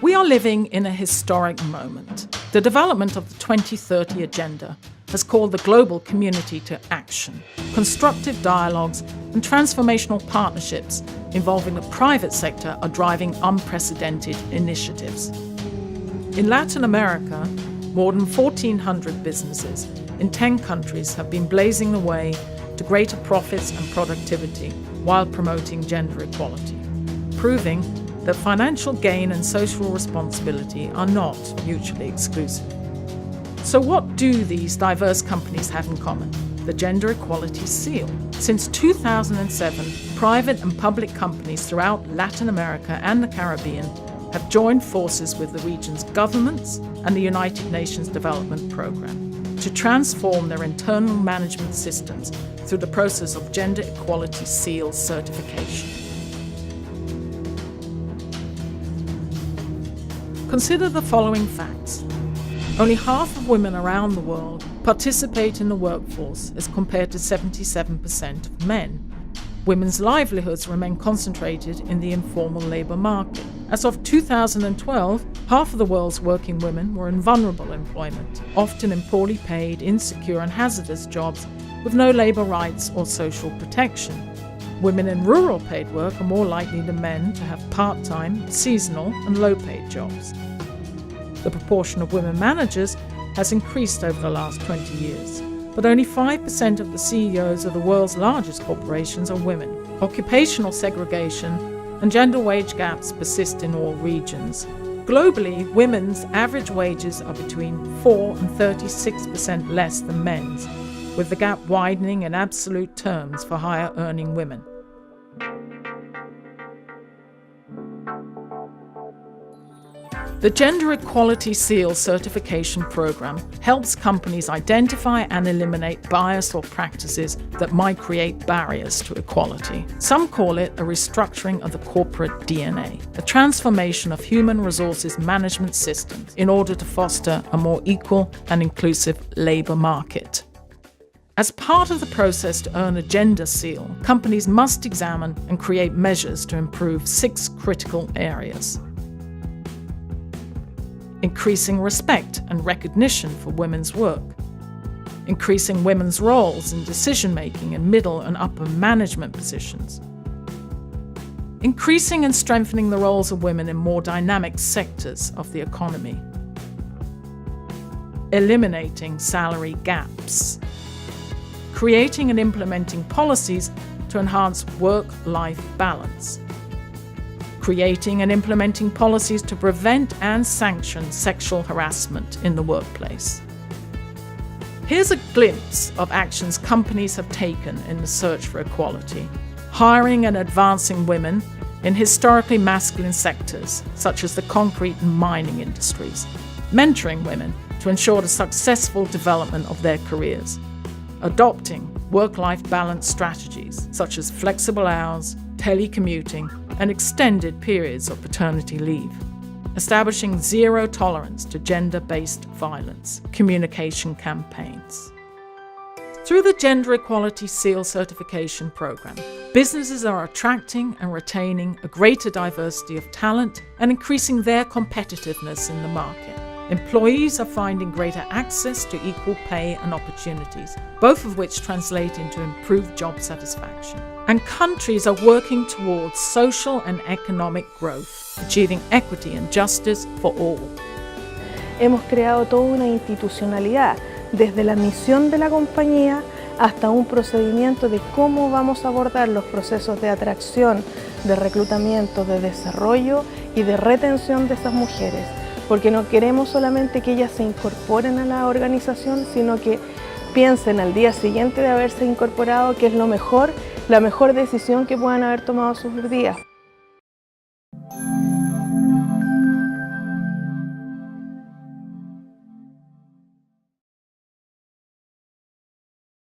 We are living in a historic moment. The development of the 2030 Agenda has called the global community to action. Constructive dialogues and transformational partnerships involving the private sector are driving unprecedented initiatives. In Latin America, more than 1,400 businesses in 10 countries have been blazing the way to greater profits and productivity while promoting gender equality, proving that financial gain and social responsibility are not mutually exclusive. So what do these diverse companies have in common? The Gender Equality Seal. Since 2007, private and public companies throughout Latin America and the Caribbean have joined forces with the region's governments and the United Nations Development Programme to transform their internal management systems through the process of Gender Equality Seal certification. Consider the following facts. Only half of women around the world participate in the workforce as compared to 77% of men. Women's livelihoods remain concentrated in the informal labour market. As of 2012, half of the world's working women were in vulnerable employment, often in poorly paid, insecure and hazardous jobs with no labour rights or social protection. Women in rural paid work are more likely than men to have part-time, seasonal and low-paid jobs. The proportion of women managers has increased over the last 20 years, but only 5% of the CEOs of the world's largest corporations are women. Occupational segregation and gender wage gaps persist in all regions. Globally, women's average wages are between 4 and 36% less than men's, with the gap widening in absolute terms for higher-earning women. The Gender Equality Seal certification program helps companies identify and eliminate bias or practices that might create barriers to equality. Some call it a restructuring of the corporate DNA, a transformation of human resources management systems in order to foster a more equal and inclusive labour market. As part of the process to earn a gender seal, companies must examine and create measures to improve 6 critical areas. Increasing respect and recognition for women's work. Increasing women's roles in decision-making in middle and upper management positions. Increasing and strengthening the roles of women in more dynamic sectors of the economy. Eliminating salary gaps. Creating and implementing policies to enhance work-life balance. Creating and implementing policies to prevent and sanction sexual harassment in the workplace. Here's a glimpse of actions companies have taken in the search for equality. Hiring and advancing women in historically masculine sectors, such as the concrete and mining industries. Mentoring women to ensure the successful development of their careers. Adopting work-life balance strategies, such as flexible hours, telecommuting, and extended periods of paternity leave. Establishing zero tolerance to gender-based violence, communication campaigns. Through the Gender Equality Seal certification program, businesses are attracting and retaining a greater diversity of talent and increasing their competitiveness in the market. Employees are finding greater access to equal pay and opportunities, both of which translate into improved job satisfaction. And countries are working towards social and economic growth, achieving equity and justice for all. Hemos creado toda una institucionalidad, desde la misión de la compañía hasta un procedimiento de cómo vamos a abordar los procesos de atracción, de reclutamiento, de desarrollo y de retención de esas mujeres. Porque no queremos solamente que ellas se incorporen a la organización, sino que piensen al día siguiente de haberse incorporado que es lo mejor, la mejor decisión que puedan haber tomado sus vidas.